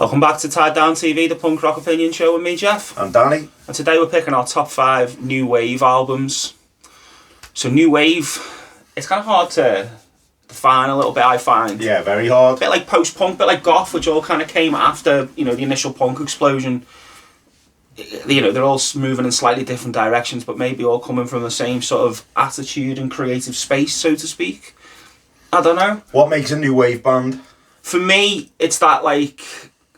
Welcome back to Tied Down TV, the punk rock opinion show with me, Geoff. I'm Danny. And today we're picking our top 5 new wave albums. So new wave, it's kind of hard to define a little bit, I find. Yeah, very hard. A bit like post-punk, a bit like goth, which all kind of came after, the initial punk explosion. They're all moving in slightly different directions, but maybe all coming from the same sort of attitude and creative space, so to speak. I don't know. What makes a new wave band? For me, it's that,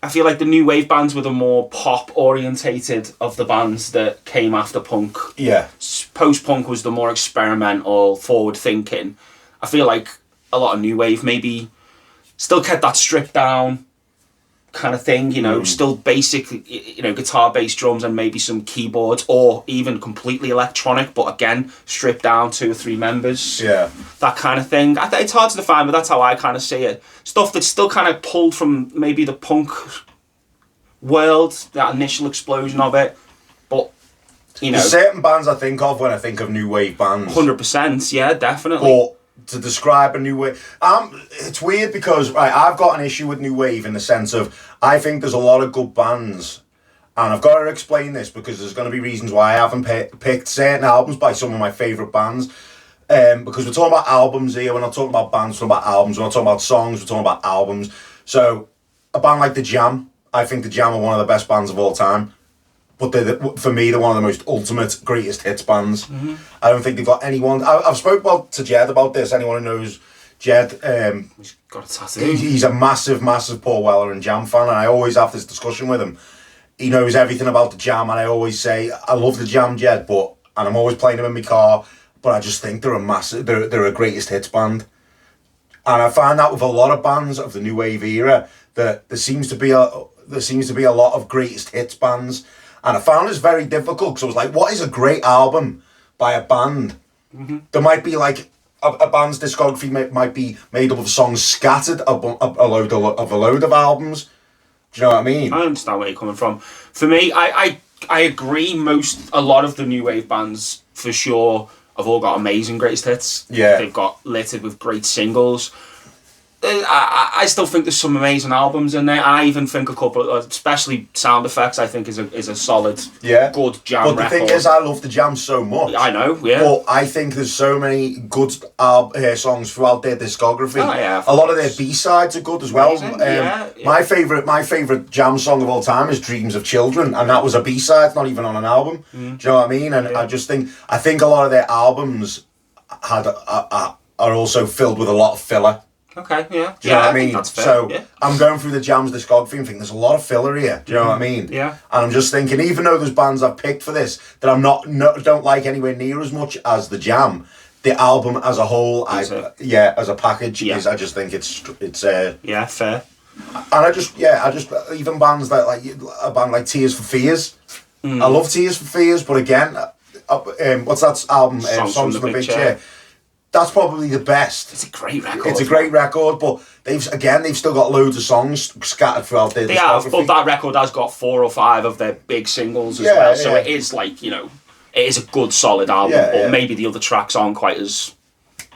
I feel like the new wave bands were the more pop-orientated of the bands that came after punk. Yeah. Post-punk was the more experimental, forward-thinking. I feel like a lot of new wave maybe still kept that stripped-down kind of thing, still basic, guitar, bass, drums, and maybe some keyboards, or even completely electronic, but again, stripped down 2 or 3 members. Yeah. That kind of thing. It's hard to define, but that's how I kind of see it. Stuff that's still kind of pulled from maybe the punk world, that initial explosion of it, but, There's certain bands I think of when I think of new wave bands. 100%, yeah, definitely. But to describe a new wave, it's weird because I've got an issue with new wave in the sense of I think there's a lot of good bands, and I've got to explain this because there's going to be reasons why I haven't picked certain albums by some of my favourite bands. Because we're talking about albums here, we're not talking about bands, we're talking about albums, we're not talking about songs, we're talking about albums. So a band like The Jam, I think The Jam are one of the best bands of all time. But for me, they're one of the most ultimate, greatest hits bands. Mm-hmm. I don't think they've got anyone. I've spoke to Jed about this. Anyone who knows Jed, he's got a tattoo. He's a massive, massive Paul Weller and Jam fan, and I always have this discussion with him. He knows everything about the Jam, and I always say, I love the Jam, Jed, and I'm always playing them in my car, but I just think they're a greatest hits band. And I find that with a lot of bands of the new wave era, that there seems to be a lot of greatest hits bands. And I found this very difficult because I was like, what is a great album by a band? Mm-hmm. There might be like a band's discography might be made up of songs scattered a load of albums. Do you know what I mean? I understand where you're coming from. For me, I agree. A lot of the new wave bands for sure have all got amazing greatest hits. Yeah, they've got littered with great singles. I still think there's some amazing albums in there, and I even think a couple, especially Sound Effects, I think is a solid, good Jam record. But the thing is, I love the Jam so much. I know, yeah. But I think there's so many good songs throughout their discography. Oh, yeah, a lot of their B-sides are good as well. Yeah. My favourite Jam song of all time is Dreams of Children, and that was a B-side, not even on an album. Do you know what I mean? And I think a lot of their albums are also filled with a lot of filler. Okay, yeah. Do you know what I mean? That's fair. So yeah. I'm going through the Jam's discography and think there's a lot of filler here. Do you know what I mean? Yeah. And I'm just thinking, even though there's bands I've picked for this that I'm don't like anywhere near as much as the Jam, the album as a whole, as a package, is I just think it's fair. And I just even bands like a band like Tears for Fears. I love Tears for Fears, but again, what's that album? Songs from the Big Chair. That's probably the best. It's a great record. It's a great record, but they've still got loads of songs scattered throughout their discography. But that record has got 4 or 5 of their big singles as well. So it is it is a good solid album. But maybe the other tracks aren't quite as,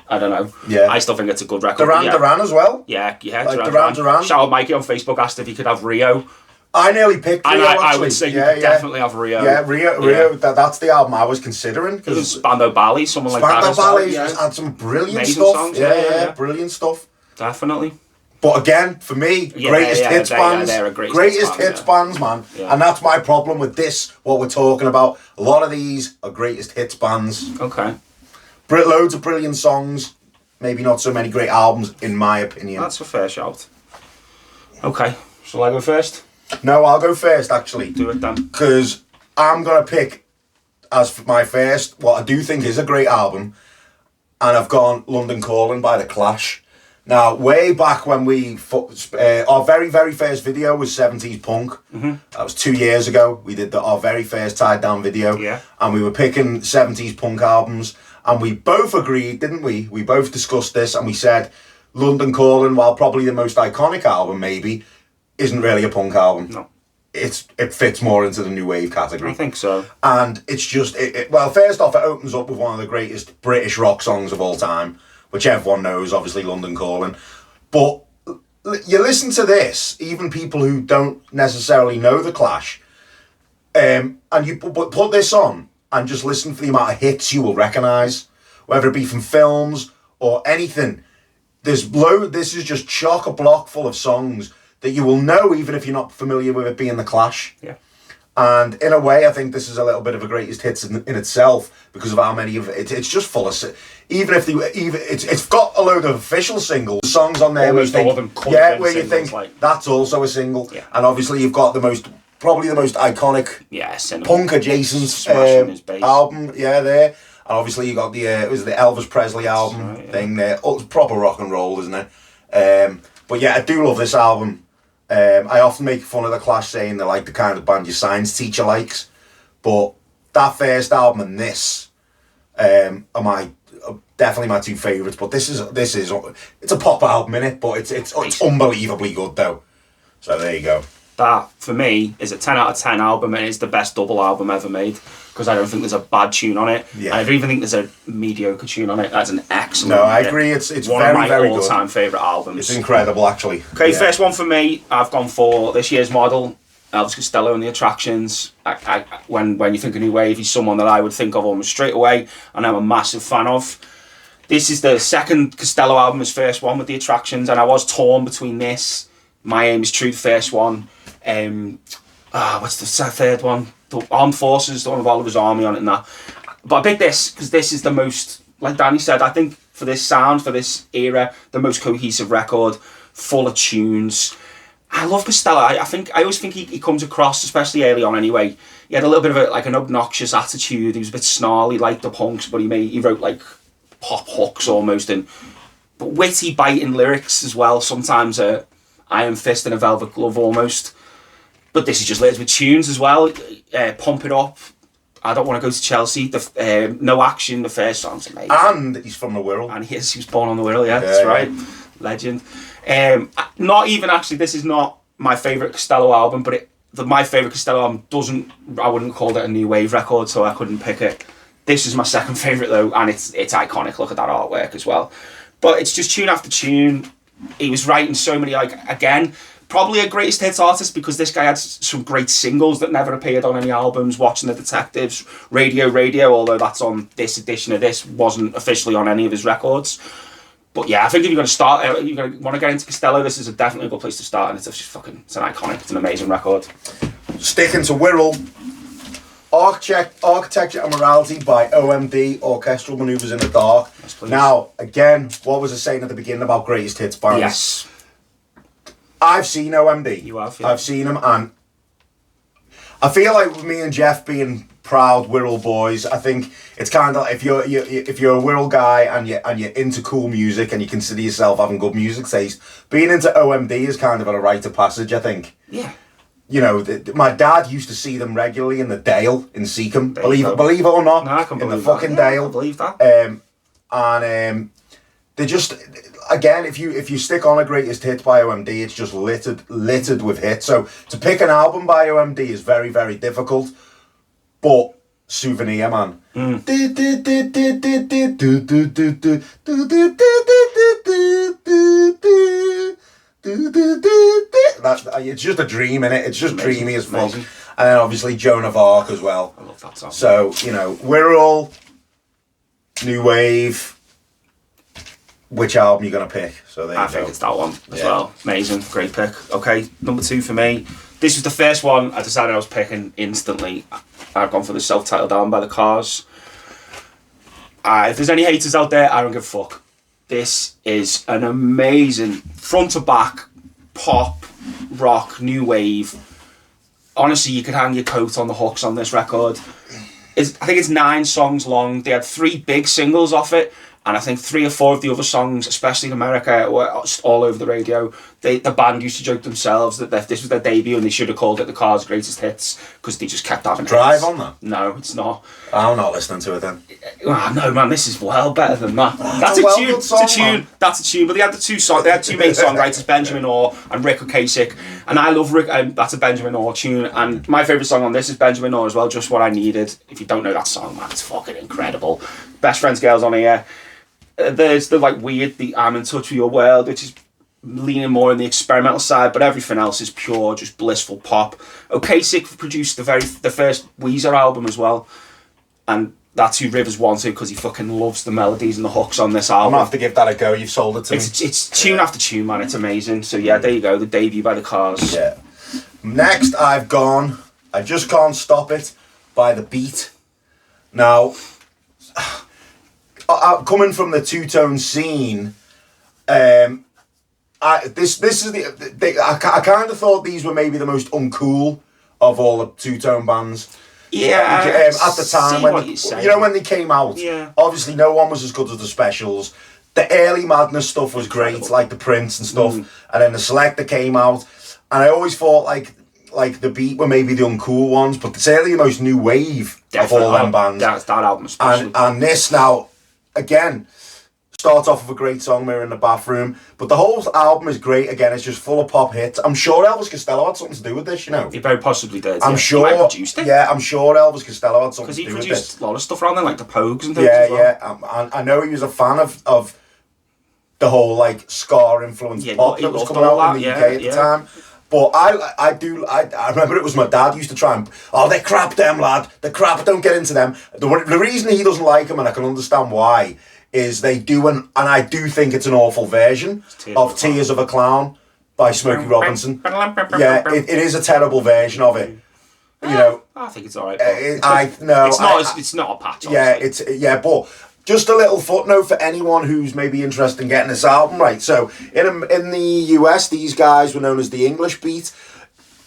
I don't know. Yeah. I still think it's a good record. Duran as well. Yeah. Like Duran. Shout out Mikey on Facebook, asked if he could have Rio. I nearly picked Rio, and I would say you could definitely have Rio. Yeah, Rio. That's the album I was considering. Because Spandau Ballet, someone like that. Spandau Ballet had some brilliant amazing stuff. Songs, yeah, brilliant stuff. Definitely. But again, for me, greatest hits bands. They're a greatest hits bands, man. Yeah. And that's my problem with this, what we're talking about. A lot of these are greatest hits bands. Okay. Loads of brilliant songs. Maybe not so many great albums, in my opinion. That's a fair shout. Okay. Shall I go first? No, I'll go first, actually. Do it then. Because I'm going to pick, as my first, what I do think is a great album, and I've gone London Calling by The Clash. Now, way back when our very, very first video was 70s Punk. Mm-hmm. That was 2 years ago. We did our very first Tied Down video. Yeah. And we were picking 70s Punk albums. And we both agreed, didn't we? We both discussed this, and we said London Calling, while probably the most iconic album, maybe, isn't really a punk album. No. It fits more into the new wave category. I think so. And it's just, well, first off, it opens up with one of the greatest British rock songs of all time, which everyone knows, obviously London Calling. But you listen to this, even people who don't necessarily know the Clash, and you put this on and just listen for the amount of hits you will recognise, whether it be from films or anything. This is just chock-a-block full of songs that you will know even if you're not familiar with it being the Clash. Yeah. And in a way, I think this is a little bit of a greatest hits in itself because of how many of it. It's just full of. It's got a load of official singles, songs on there. Almost all of them. Where you think that's also a single. Yeah. And obviously, you've got probably the most iconic, punk adjacent album. Yeah, there. And obviously, you got it was the Elvis Presley album thing there. Oh, it's proper rock and roll, isn't it? But yeah, I do love this album. I often make fun of the Clash saying they're like the kind of band your science teacher likes, but that first album and this are definitely my two favourites. But this is it's a pop album, innit? But it's unbelievably good though. So there you go. That for me is a 10 out of 10 album, and it's the best double album ever made because I don't think there's a bad tune on it. Yeah. I don't even think there's a mediocre tune on it. That's an excellent. No, I agree. It's one very, of my very all-time favourite albums. It's incredible, actually. Okay, first one for me. I've gone for this year's model, Elvis Costello and the Atrractions. When you think of New Wave, he's someone that I would think of almost straight away, and I'm a massive fan of. This is the second Costello album, his first one with the Atrractions, and I was torn between this, My Aim Is True, the first one. What's the third one? The Armed Forces, the one with Oliver's Army on it and that. But I picked this because this is the most, like Danny said, I think for this sound, for this era, the most cohesive record, full of tunes. I love Costello. I always think he comes across, especially early on anyway, he had a little bit of an obnoxious attitude. He was a bit snarly like the punks, but he wrote like pop hooks almost, but witty, biting lyrics as well. Sometimes Iron Fist and a Velvet Glove almost. But this is just littered with tunes as well. Pump It Up, I Don't Want to Go to Chelsea, No Action, the first song's amazing. And he's from the Wirral. And he was born on the Wirral, that's right. Legend. Not even actually, this is not my favourite Costello album, but my favourite Costello album I wouldn't call it a new wave record, so I couldn't pick it. This is my second favourite though, and it's iconic. Look at that artwork as well. But it's just tune after tune. He was writing so many, again, probably a greatest hits artist because this guy had some great singles that never appeared on any albums. Watching the Detectives, Radio, although that's on this edition of this, wasn't officially on any of his records. But yeah, I think if you're going to start, you're going to want to get into Costello, this is definitely a good place to start, and it's an iconic, it's an amazing record. Sticking to Wirral, Architecture and Morality by OMD, Orchestral Manoeuvres in the Dark. Yes, now, again, what was I saying at the beginning about greatest hits bands? Yes. I've seen OMD. You have, yeah. I've seen them, and I feel like with me and Geoff being proud Wirral boys, I think it's kind of if you're a Wirral guy and you're into cool music and you consider yourself having good music taste, being into OMD is kind of a rite of passage, I think. Yeah. You know, my dad used to see them regularly in the Dale in Seacombe. Believe it or not, no, I can in the believe fucking that. Dale. I believe that. And they just, again, if you stick on a greatest hit by OMD, it's just littered with hits. So to pick an album by OMD is very, very difficult. But Souvenir, man. It's just a dream, innit? It's just amazing, dreamy as fuck. And then obviously Joan of Arc as well. I love that song. So, Wirral, New Wave. Which album are you going to pick? So there you go. I think it's that one as well. Amazing, great pick. Okay, number 2 for me. This was the first one I decided I was picking instantly. I've gone for the self-titled album by The Cars. If there's any haters out there, I don't give a fuck. This is an amazing front to back pop, rock, new wave. Honestly, you could hang your coat on the hooks on this record. I think it's 9 songs long. They had 3 big singles off it. And I think 3 or 4 of the other songs, especially in America, were all over the radio. The band used to joke themselves that this was their debut and they should have called it The Cars' Greatest Hits because they just kept having Drive hits. On that? No, it's not. I'm not listening to it then. Oh, no, man, this is well better than that. That's a tune. Good song, it's a tune. Man. That's a tune. But they had the 2 songs. They had 2 main songwriters, Benjamin Orr and Rick Ocasek. And I love Rick. That's a Benjamin Orr tune. And my favourite song on this is Benjamin Orr as well. Just What I Needed. If you don't know that song, man, it's fucking incredible. Best Friends Girls on here. There's the weird, I'm in touch with your world, which is leaning more on the experimental side, but everything else is pure, just blissful pop. Sick produced the first Weezer album as well, and that's who Rivers wanted because he fucking loves the melodies and the hooks on this album. I'm gonna have to give that a go. You've sold it to me. It's tune after tune, man. It's amazing. So yeah, there you go. The debut by the Cars. Yeah. Next, I've gone I Just Can't Stop It by The Beat. Now, coming from the two-tone scene, I kind of thought these were maybe the most uncool of all the two-tone bands. Yeah, at the time when they came out, obviously no one was as good as the Specials. The early Madness stuff was great, like the Prince and stuff, and then the Selector came out, and I always thought like the Beat were maybe the uncool ones, but it's certainly the most new wave of all them bands. That album especially. And this now, again, starts off with a great song, Mirror in the Bathroom, but the whole album is great. Again, it's just full of pop hits. I'm sure Elvis Costello had something to do with this, you know. He very possibly did. I'm sure. He might have produced it. Yeah, I'm sure Elvis Costello had something to do with this. Because he produced a lot of stuff around there, like the Pogues and things. Yeah. I know he was a fan of the whole like ska influenced pop that was coming out in the UK at the time. But I remember it was my dad used to try and, they're crap, them lad, they're crap, don't get into them. The reason he doesn't like them, and I can understand why, is they do and I do think it's an awful version of Tears of a Clown by Smokey Robinson. Yeah, it is a terrible version of it. You know, I think it's alright. It's not a patch. Yeah, but just a little footnote for anyone who's maybe interested in getting this album, right? So in the US, these guys were known as the English Beat.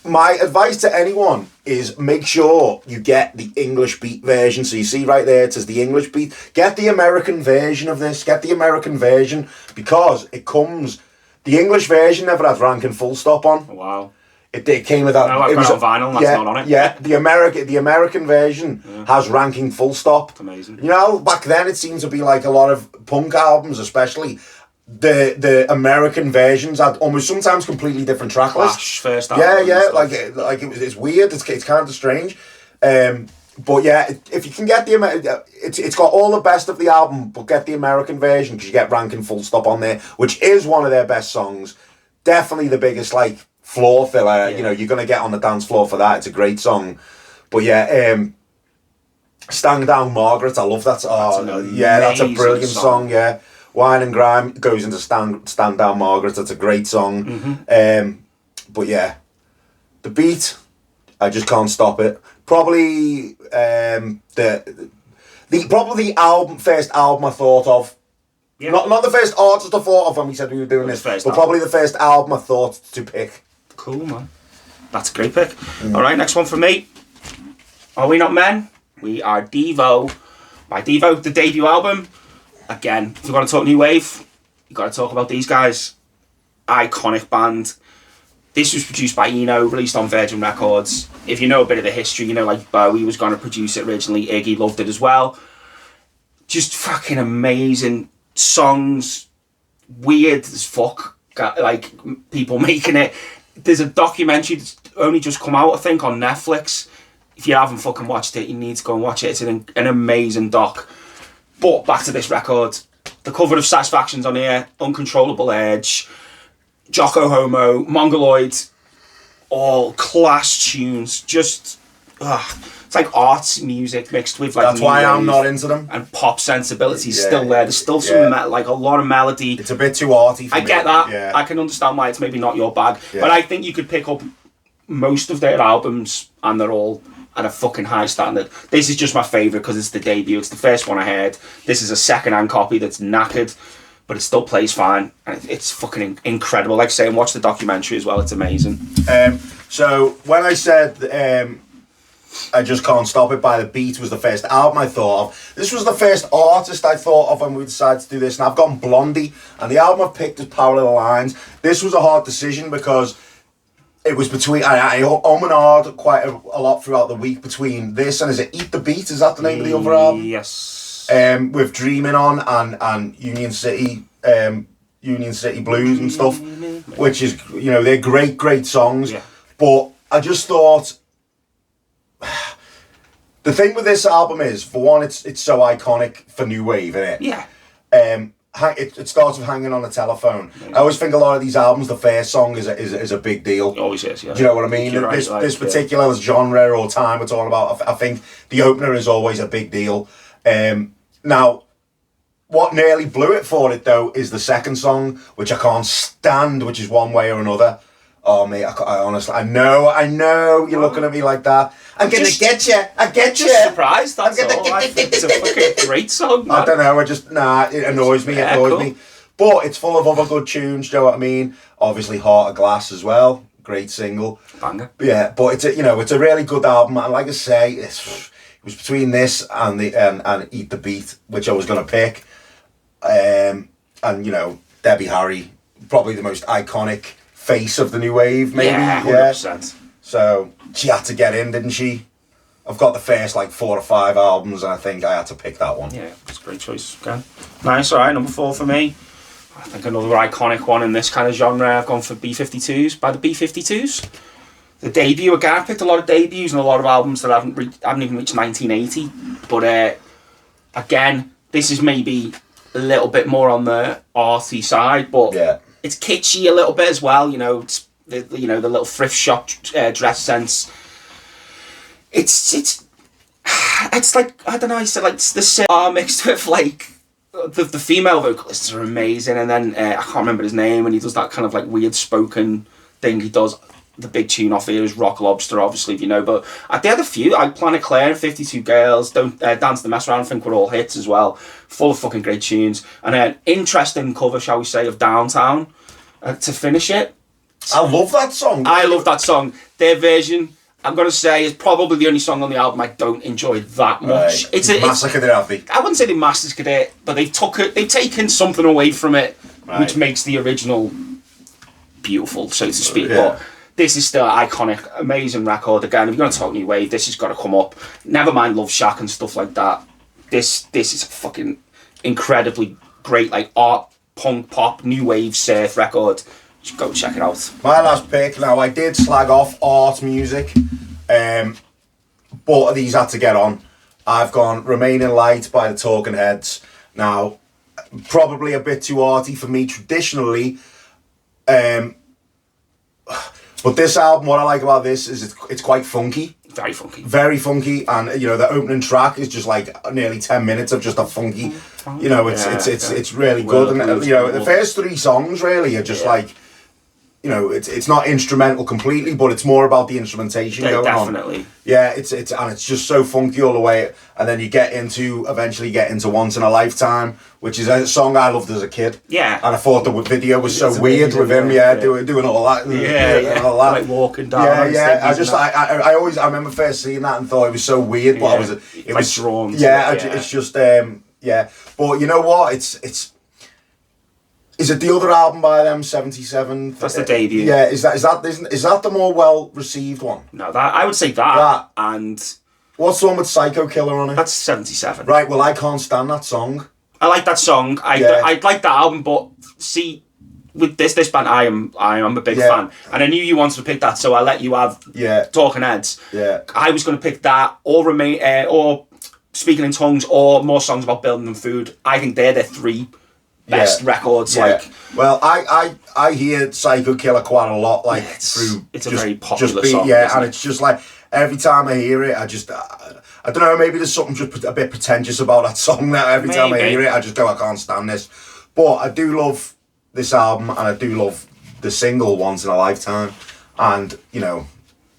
My advice to anyone is make sure you get the English Beat version. So you see right there, it says the English Beat. Get the American version of this. Get the American version because it comes. The English version never had ranking full stop on. Oh, wow. It came with that. No, I've got it on vinyl. That's not on it. Yeah, the American version has ranking full stop. It's amazing. You know, back then it seemed to be like a lot of punk albums, especially. The American versions had almost sometimes completely different track lists. First album. It's weird. It's kind of strange. But yeah, if you can get it's got all the best of the album, but get the American version because you get ranking full stop on there, which is one of their best songs. Definitely the biggest floor filler. You know, you're gonna get on the dance floor for that. It's a great song. But yeah, Stand Down Margaret. I love that. That's a brilliant song. Yeah. Wine and Grime goes into Stand Down Margaret. That's a great song. But yeah, The Beat, I Just Can't Stop It. Probably the first album I thought of. Yeah. Not the first artist I thought of when we said we were doing this, but probably the first album I thought to pick. Cool, man. That's a great pick. All right, next one for me. Are We Not Men? We are Devo. By Devo, the debut album. Again, if you're going to talk new wave, you got to talk about these guys. Iconic band. This was produced by Eno, released on Virgin Records. If you know a bit of the history, you know like Bowie was going to produce it originally. Iggy loved it as well. Just fucking amazing songs. Weird as fuck. Like people making it. There's a documentary that's only just come out, I think, on Netflix. If you haven't fucking watched it, you need to go and watch it. It's an amazing doc. But back to this record, the cover of Satisfaction's on here, Uncontrollable Urge, Jocko Homo, Mongoloid, all class tunes. Just, it's like arts music mixed with That's why I'm not into them. And pop sensibility is still there. There's still some a lot of melody. It's a bit too arty for me. I get that. Yeah. I can understand why it's maybe not your bag. Yeah. But I think you could pick up most of their albums and they're all at a fucking high standard. This is just my favourite because it's the debut. It's the first one I heard. This is a second-hand copy that's knackered, but it still plays fine. And it's fucking incredible. Like I say, and watch the documentary as well. It's amazing. So when I said I Just Can't Stop It by The Beat was the first album I thought of, this was the first artist I thought of when we decided to do this. And I've gone Blomdie. And the album I've picked is Power of the Lines. This was a hard decision because it was between, I and ahhed quite a lot throughout the week between this and is it Eat the Beat? Is that the name of the other album? Yes. With Dreaming On and Union City Blues and stuff, which is, you know, they're great songs. Yeah. But I just thought, the thing with this album is, for one, it's so iconic for new wave, isn't it? Yeah. it starts with Hanging on the Telephone. I always think a lot of these albums, the first song is a big deal. It always is, yeah. Do you know what I mean? Right, This particular genre or time we're talking about, I think the opener is always a big deal. Now, what nearly blew it for it, though, is the second song, which I can't stand, which is One Way or Another. Oh, mate, I honestly, I know, you're looking at me like that. I'm gonna get you. I get you. Just surprised. That's all. I think it's a fucking great song, man. I don't know. It annoys me. Yeah, it annoys cool. me. But it's full of other good tunes. Do you know what I mean? Obviously, Heart of Glass as well. Great single. Banger. Yeah, but it's a really good album. And like I say, it was between this and and Eat the Beat, which I was gonna pick. And Debbie Harry, probably the most iconic face of the new wave, maybe. Yeah, 100%. So she had to get in, didn't she? I've got the first 4 or 5 albums, and I think I had to pick that one. Yeah, it's a great choice. Okay. Nice, alright, number 4 for me. I think another iconic one in this kind of genre, I've gone for B-52s, by the B-52s. The debut, again, I picked a lot of debuts and a lot of albums that haven't even reached 1980. But again, this is maybe a little bit more on the arty side, but yeah. It's kitschy a little bit as well. It's the little thrift shop dress sense. It's like, I don't know. It's like the sitar mixed with the female vocalists are amazing, and then I can't remember his name, and he does that kind of weird spoken thing. He does the big tune off here is Rock Lobster, obviously, if you know. But they had a few, like Planet Claire and 52 Girls, Don't Dance the Mess Around, I think were all hits as well. Full of fucking great tunes. And an interesting cover, shall we say, of Downtown to finish it. I love that song. I love that song. Their version, I'm going to say, is probably the only song on the album I don't enjoy that much. Right. It's massacred it, have they? I wouldn't say they massacred it, but they've taken something away from it, which makes the original beautiful, so to speak. Yeah. But this is still an iconic, amazing record. Again, if you're going to talk new wave, this has got to come up. Never mind Love Shack and stuff like that. This is a fucking incredibly great, art, punk, pop, new wave, surf record. Just go check it out. My last pick, now I did slag off art music, but these had to get on. I've gone Remaining Light by the Talking Heads. Now, probably a bit too arty for me traditionally, but this album, what I like about this is it's quite funky. Very funky. Very funky, and the opening track is just nearly 10 minutes of just a funky. It's really good, and the first 3 songs really are just it's not instrumental completely, but it's more about the instrumentation going on. Definitely. Yeah, it's just so funky all the way, and then you eventually get into Once in a Lifetime, which is a song I loved as a kid. Yeah. And I thought the video was so weird with him, doing all that. And all that. Like walking down. I remember first seeing that and thought it was so weird, but it was drawn. It's just But you know what? Is it the other album by them, 77? That's the debut. Yeah, is that the more well received one? No, I would say that. And what's the one with Psycho Killer on it? That's 77. Right, well I can't stand that song. I like that song. I like that album, but see, with this band, I am a big fan, and I knew you wanted to pick that, so I let you have Talking Heads. Yeah, I was going to pick that or Speaking in Tongues or more songs about building and food. I think they're the 3 best records. Well, I hear Psycho Killer quite a lot. Through it's a very popular song. Yeah, and it's just every time I hear it, I don't know. Maybe there's something just a bit pretentious about that song. That every time I hear it, I just go, I can't stand this. But I do love this album, and I do love the single Once in a Lifetime, and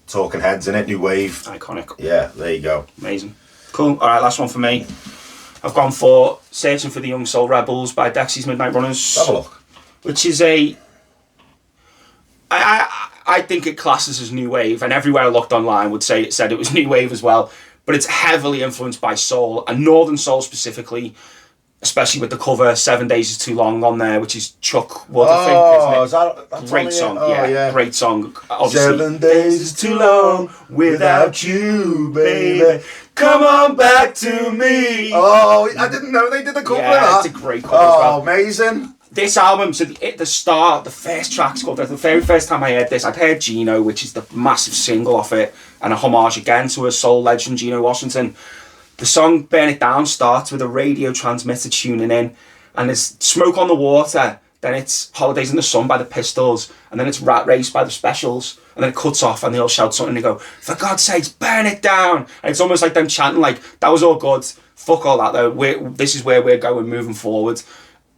Talking Heads in it, new wave, iconic. Yeah, there you go. Amazing. Cool. All right, last one for me. I've gone for Searching for the Young Soul Rebels by Dexys Midnight Runners. Have a look. Which is I think it classes as new wave, and everywhere I looked online said it was new wave as well. But it's heavily influenced by soul, and Northern soul specifically, especially with the cover 7 Days Is Too Long on there, which is Chuck Wood, I think, isn't it? That's great song. Great song. Obviously. 7 days is too long without you, baby. Come on back to me. Oh, I didn't know they did a cover of that. It's a great cover as well. Amazing. This album, so the first track's called, the very first time I heard this, I'd heard Gino, which is the massive single off it, and a homage again to a soul legend, Gino Washington. The song Burn It Down starts with a radio transmitter tuning in, and it's Smoke on the Water, then it's Holidays in the Sun by the Pistols, and then it's Rat Race by the Specials, and then it cuts off and they all shout something and they go, for God's sakes, burn it down. And it's almost like them chanting like, that was all good, fuck all that though, this is where we're going moving forward.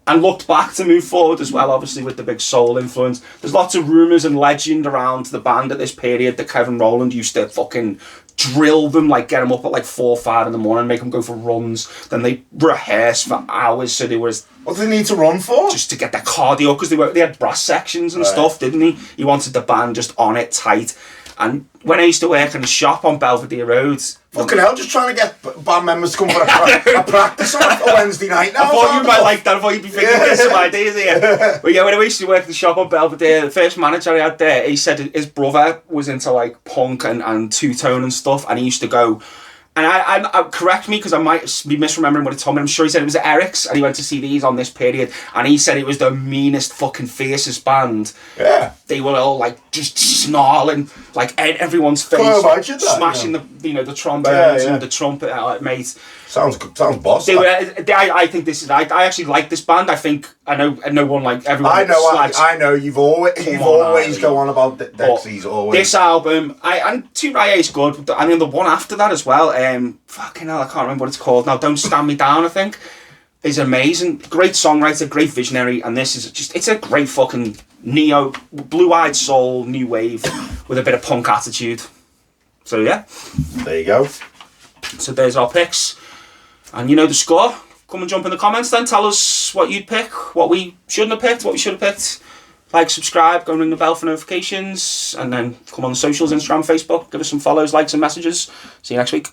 And looked back to move forward as well, obviously with the big soul influence. There's lots of rumours and legend around the band at this period that Kevin Rowland used to fucking drill them, like get them up at like 4 or 5 in the morning, make them go for runs. Then they rehearse for hours, so they were... What do they need to run for? Just to get their cardio, because they had brass sections and stuff, didn't he? He wanted the band just on it tight. And when I used to work in a shop on Belvedere Road... Fucking hell, just trying to get band members to come for a practice on a Wednesday night now. I thought you might like that. I thought you'd be thinking there's some ideas here. But yeah, when I used to work in the shop on Belvedere, the first manager I had there, he said his brother was into like punk and two-tone and stuff, and he used to go... And I correct me because I might be misremembering what he told me. I'm sure he said it was at Eric's and he went to see these on this period, and he said it was the meanest fucking fiercest band. Yeah. They were all like just snarling, like in everyone's face, smashing the trombones and the trumpet, mate. Sounds boss. I think this is. I actually like this band. I think I know one like everyone. I know. You've always go on about Dexys. Always. This album, and Two Rye is good. And then the one after that as well. Fucking hell, I can't remember what it's called now. Don't Stand Me Down, I think, is amazing. Great songwriter, great visionary, and this is it's a great fucking blue-eyed soul, new wave with a bit of punk attitude. So yeah, there you go. So there's our picks. And you know the score. Come and jump in the comments then. Tell us what you'd pick, what we shouldn't have picked, what we should have picked. Like, subscribe, go and ring the bell for notifications. And then come on the socials, Instagram, Facebook. Give us some follows, likes and messages. See you next week.